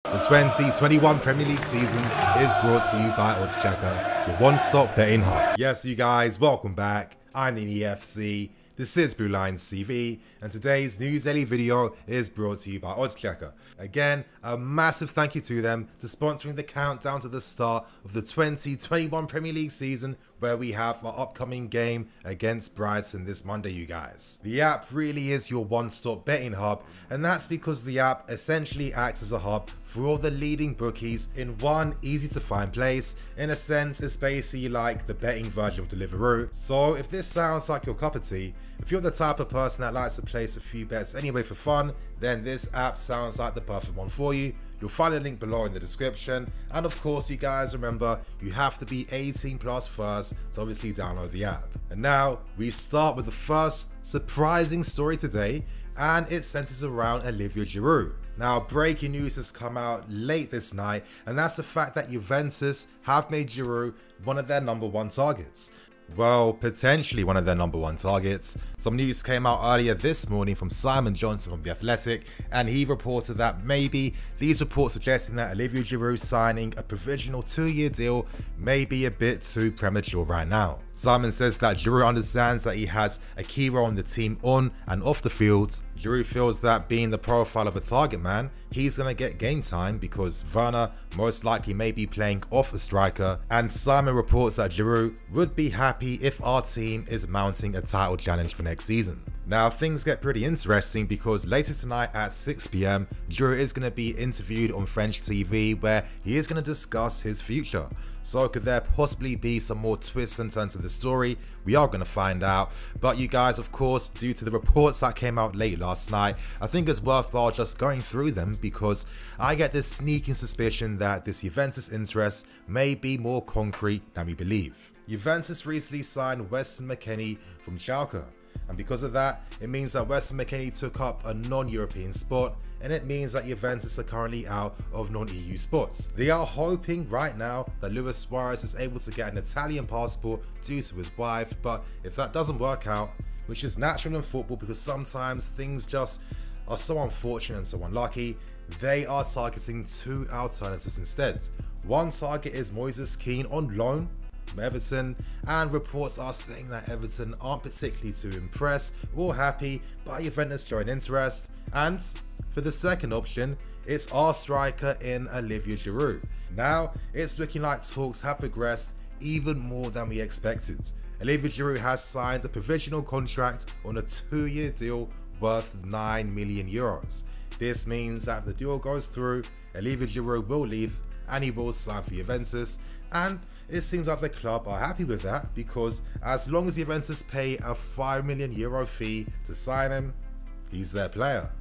The 2021 Premier League season is brought to you by OddsChecker, your one-stop betting hub. Yes, you guys, welcome back. I'm in EFC. This is Blue Lines TV, and today's News Daily video is brought to you by OddsChecker. Again, a massive thank you to them for sponsoring the countdown to the start of the 2021 Premier League season, where we have our upcoming game against Brighton this Monday, you guys. The app really is your one-stop betting hub, and that's because the app essentially acts as a hub for all the leading bookies in one easy-to-find place. In a sense, it's basically like the betting version of Deliveroo. So if this sounds like your cup of tea, if you're the type of person that likes to place a few bets anyway for fun, then this app sounds like the perfect one for you. You'll find a link below in the description, and of course you guys remember, you have to be 18 plus first to obviously download the app. And now we start with the first surprising story today, and it centers around Olivier Giroud. Now, breaking news has come out late this night, and that's the fact that Juventus have made Giroud one of their #1 targets. Well, potentially one of their #1 targets. Some news came out earlier this morning from Simon Johnson from The Athletic, and he reported that maybe these reports suggesting that Olivier Giroud signing a provisional 2-year deal may be a bit too premature right now. Simon says that Giroud understands that he has a key role in the team on and off the field. Giroud feels that being the profile of a target man, he's going to get game time because Werner most likely may be playing off a striker, and Simon reports that Giroud would be happy if our team is mounting a title challenge for next season. Now things get pretty interesting because later tonight at 6 PM, Giroud is going to be interviewed on French TV where he is going to discuss his future. So could there possibly be some more twists and turns to the story? We are going to find out. But you guys, of course, due to the reports that came out late last night, I think it's worthwhile just going through them because I get this sneaking suspicion that this Juventus interest may be more concrete than we believe. Juventus recently signed Weston McKennie from Schalke. And because of that, it means that Weston McKennie took up a non-European spot, and it means that Juventus are currently out of non-EU spots. They are hoping right now that Luis Suarez is able to get an Italian passport due to his wife, but if that doesn't work out, which is natural in football because sometimes things just are so unfortunate and so unlucky, they are targeting 2 alternatives instead. One target is Moises Kean on loan from Everton, and reports are saying that Everton aren't particularly too impressed or happy by Juventus showing interest. And for the second option, it's our striker in Olivier Giroud. Now it's looking like talks have progressed even more than we expected. Olivier Giroud has signed a provisional contract on a 2-year deal worth €9 million. This means that if the deal goes through, Olivier Giroud will leave and he will sign for Juventus, and it seems like the club are happy with that because as long as Juventus pay a €5 million fee to sign him, he's their player.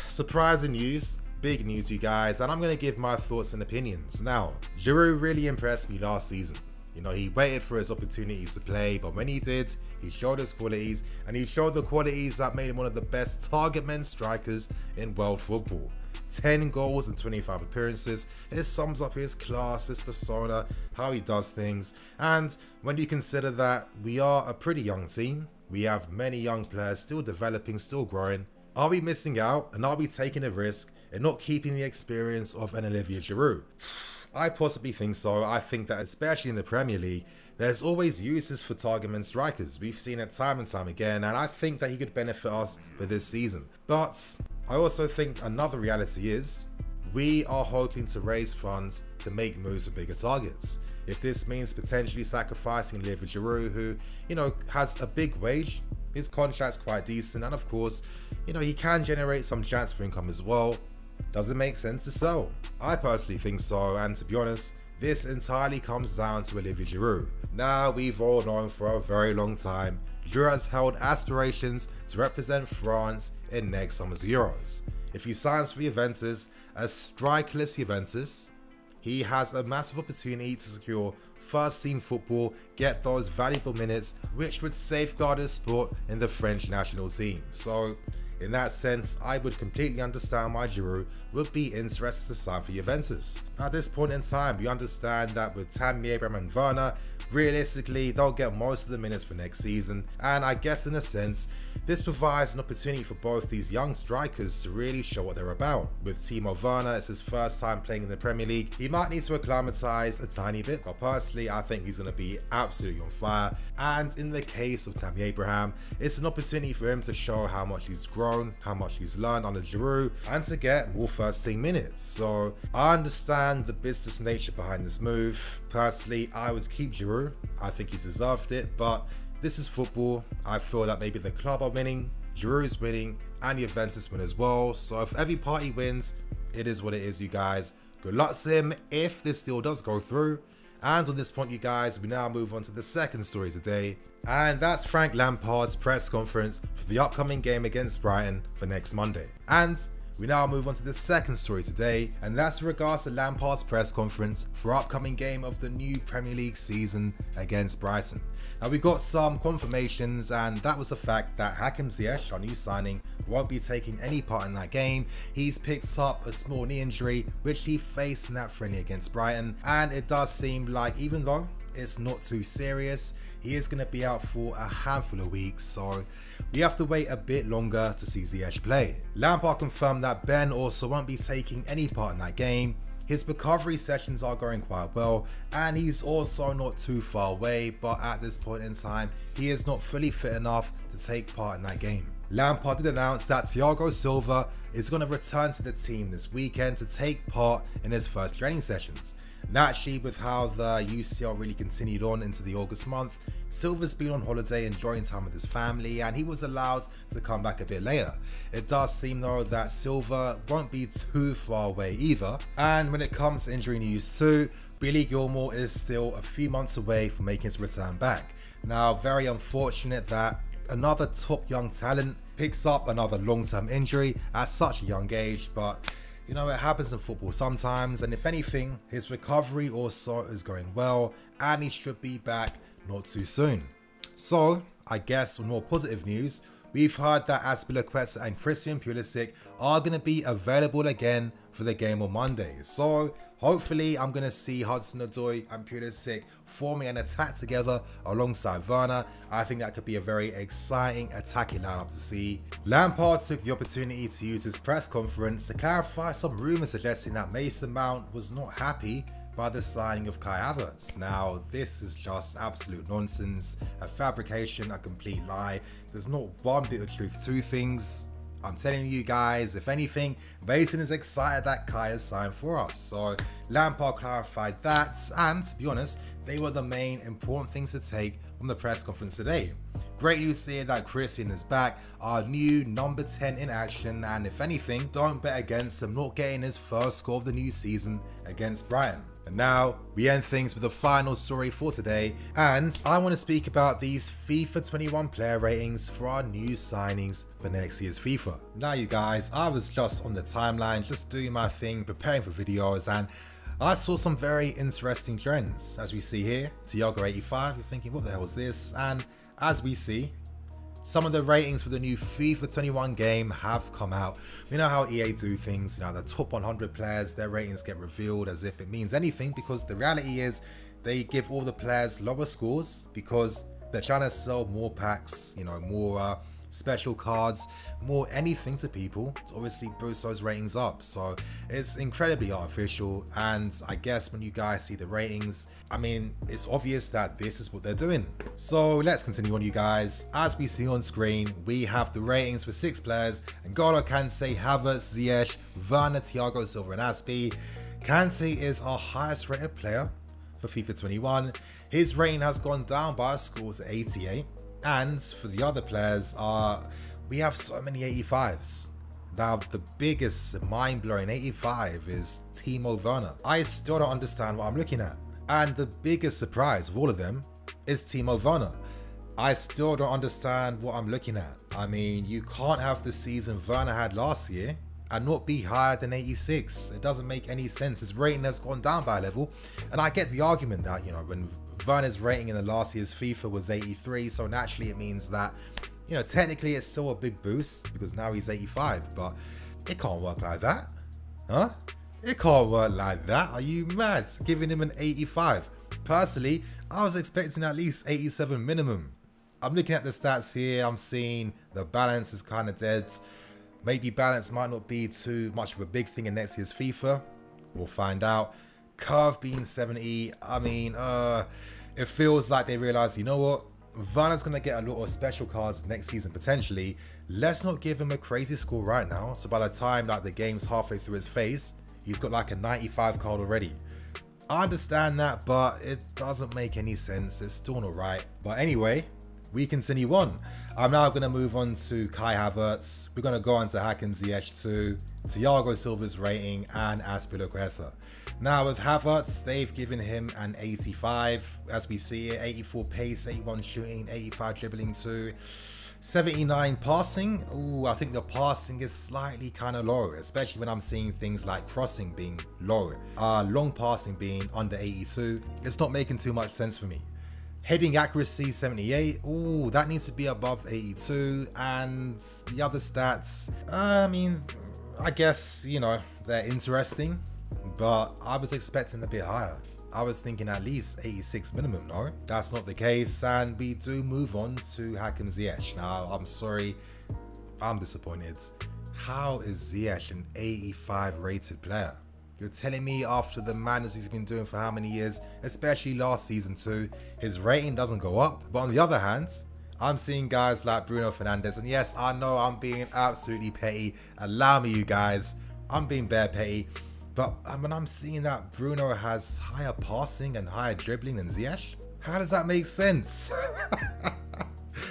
Surprising news, big news you guys, and I'm going to give my thoughts and opinions. Now, Giroud really impressed me last season. You know, he waited for his opportunities to play, but when he did, he showed his qualities, and he showed the qualities that made him one of the best target men strikers in world football. 10 goals and 25 appearances. It sums up his class, his persona, how he does things. And when you consider that we are a pretty young team, we have many young players still developing, still growing, are we missing out and are we taking a risk in not keeping the experience of an Olivier Giroud? I possibly think so. I think that especially in the Premier League, there's always uses for target men strikers. We've seen it time and time again, and I think that he could benefit us for this season. But I also think another reality is we are hoping to raise funds to make moves for bigger targets. If this means potentially sacrificing Olivier Giroud, who, you know, has a big wage, his contract's quite decent, and of course, you know, he can generate some transfer income as well. Does it make sense to sell? I personally think so, and to be honest, this entirely comes down to Olivier Giroud. Now, we've all known for a very long time, Giroud has held aspirations to represent France in next summer's Euros. If he signs for Juventus, a strikerless Juventus, he has a massive opportunity to secure first team football, get those valuable minutes, which would safeguard his spot in the French national team. So in that sense, I would completely understand why Giroud would be interested to sign for Juventus. At this point in time, we understand that with Tammy Abraham and Werner, realistically, they'll get most of the minutes for next season, and I guess in a sense, this provides an opportunity for both these young strikers to really show what they're about. With Timo Werner, it's his first time playing in the Premier League. He might need to acclimatise a tiny bit, but personally, I think he's going to be absolutely on fire. And in the case of Tammy Abraham, it's an opportunity for him to show how much he's grown, how much he's learned under Giroud, and to get more first team minutes. So I understand the business nature behind this move. Personally, I would keep Giroud. I think he's deserved it, but this is football. I feel that maybe the club are winning, Giroud's winning, and Juventus win as well. So if every party wins, it is what it is, you guys. Good luck to him if this deal does go through. And on this point, you guys, we now move on to the second story today. And that's Frank Lampard's press conference for the upcoming game against Brighton for next Monday. And we now move on to the second story today, and that's in regards to Lampard's press conference for upcoming game of the new Premier League season against Brighton. Now we got some confirmations, and that was the fact that Hakim Ziyech, our new signing, won't be taking any part in that game. He's picked up a small knee injury which he faced in that friendly against Brighton, and it does seem like even though it's not too serious, he is going to be out for a handful of weeks, so we have to wait a bit longer to see Ziyech play. Lampard confirmed that Ben also won't be taking any part in that game. His recovery sessions are going quite well, and he's also not too far away, but at this point in time, he is not fully fit enough to take part in that game. Lampard did announce that Thiago Silva is going to return to the team this weekend to take part in his first training sessions. Naturally, with how the UCL really continued on into the August month, Silva's been on holiday enjoying time with his family, and he was allowed to come back a bit later. It does seem though that Silva won't be too far away either, and when it comes to injury news too, Billy Gilmour is still a few months away from making his return back. Now, very unfortunate that another top young talent picks up another long-term injury at such a young age, but you know, it happens in football sometimes, and if anything, his recovery also is going well, and he should be back not too soon. So, I guess with more positive news, we've heard that Azpilicueta and Christian Pulisic are going to be available again for the game on Monday. So, hopefully, I'm going to see Hudson-Odoi and Pulisic forming an attack together alongside Werner. I think that could be a very exciting attacking lineup to see. Lampard took the opportunity to use his press conference to clarify some rumours suggesting that Mason Mount was not happy by the signing of Kai Havertz. Now, this is just absolute nonsense, a fabrication, a complete lie. There's not one bit of truth to things. I'm telling you guys, if anything, Mason is excited that Kai has signed for us. So Lampard clarified that, and to be honest, they were the main important things to take from the press conference today. Great news here that Christian is back, our new number 10 in action, and if anything, don't bet against him not getting his first score of the new season against Brighton. And now, we end things with the final story for today, and I want to speak about these FIFA 21 player ratings for our new signings for next year's FIFA. Now you guys, I was just on the timeline, just doing my thing, preparing for videos, and I saw some very interesting trends. As we see here, Thiago 85, you're thinking, what the hell is this? And as we see, some of the ratings for the new FIFA 21 game have come out. We know how EA do things, you know, the top 100 players, their ratings get revealed as if it means anything, because the reality is they give all the players lower scores because they're trying to sell more packs, you know, more special cards, more anything to people to obviously boost those ratings up. So it's incredibly artificial, and I guess when you guys see the ratings, I mean, it's obvious that this is what they're doing. So let's continue on, you guys. As we see on screen, we have the ratings for 6 players: N'Golo Kante, Havertz, Ziyech, Werner, Thiago Silva and Azpi. Kante is our highest rated player for FIFA 21. His rating has gone down by a score to 88. And for the other players, we have so many 85s. Now, the biggest mind-blowing 85 is Timo Werner. I still don't understand what I'm looking at. And the biggest surprise of all of them is Timo Werner. I still don't understand what I'm looking at. I mean, you can't have the season Werner had last year and not be higher than 86. It doesn't make any sense. His rating has gone down by a level. And I get the argument that, you know, when Werner's rating in the last year's FIFA was 83, so naturally it means that, You know, technically it's still a big boost because now he's 85, but it can't work like that. Huh? It can't work like that. Are you mad? Giving him an 85. Personally, I was expecting at least 87 minimum. I'm looking at the stats here. I'm seeing the balance is kind of dead. Maybe balance might not be too much of a big thing in next year's FIFA. We'll find out. Curve being 70. I mean, it feels like they realize, you know what? Varner's going to get a lot of special cards next season potentially. Let's not give him a crazy score right now. So by the time like the game's halfway through his phase, he's got like a 95 card already. I understand that, but it doesn't make any sense. It's still not right. But anyway, we continue on. I'm now going to move on to Kai Havertz. We're going to go on to Hakim Ziyech 2, Thiago Silva's rating, and Azpilicueta. Now with Havertz, they've given him an 85, as we see it, 84 pace, 81 shooting, 85 dribbling too, 79 passing. Ooh, I think the passing is slightly kind of lower, especially when I'm seeing things like crossing being lower, long passing being under 82. It's not making too much sense for me. Heading accuracy 78. Ooh, that needs to be above 82. And the other stats, I mean, I guess, you know, they're interesting, but I was expecting a bit higher. I was thinking at least 86 minimum. No, that's not the case, and we do move on to Hakim Ziyech. Now, I'm sorry, I'm disappointed. How is Ziyech an 85 rated player? You're telling me after the madness he's been doing for how many years, especially last season too, his rating doesn't go up? But on the other hand, I'm seeing guys like Bruno Fernandes, and yes, I know I'm being absolutely petty. Allow me, you guys. I'm being bare petty. But when I'm seeing that Bruno has higher passing and higher dribbling than Ziyech, how does that make sense?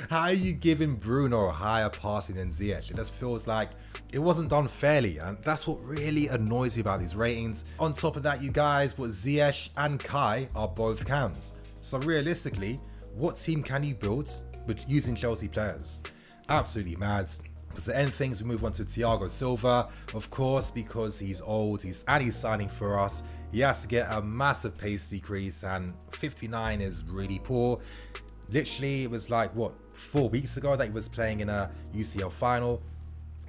How are you giving Bruno higher passing than Ziyech? It just feels like it wasn't done fairly, and that's what really annoys me about these ratings. On top of that, you guys, what Ziyech and Kai are both cams. So realistically, what team can you build with using Chelsea players? Absolutely mad. But to end things, we move on to Thiago Silva, of course, because he's old, he's signing for us. He has to get a massive pace decrease, and 59 is really poor. Literally, it was like, what, 4 weeks ago that he was playing in a UCL final.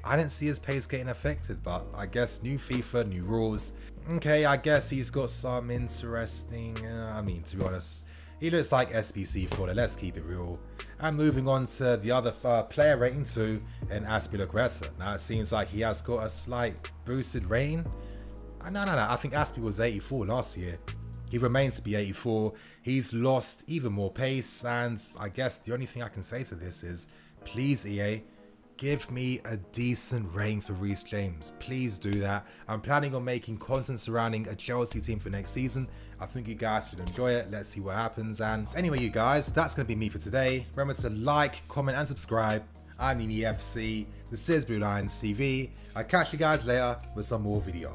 I didn't see his pace getting affected, but I guess new FIFA, new rules. Okay, I guess he's got some interesting, I mean, to be honest, he looks like SBC fodder, let's keep it real. And moving on to the other player rating too, in Azpilicueta. Now it seems like he has got a slight boosted rating. No, I think Aspi was 84 last year. He remains to be 84. He's lost even more pace, and I guess the only thing I can say to this is, please EA, give me a decent rating for Reece James. Please do that. I'm planning on making content surrounding a Chelsea team for next season. I think you guys should enjoy it. Let's see what happens. And anyway, you guys, that's going to be me for today. Remember to like, comment, and subscribe. I'm NiniFC. This is Blue Lions TV. I'll catch you guys later with some more video.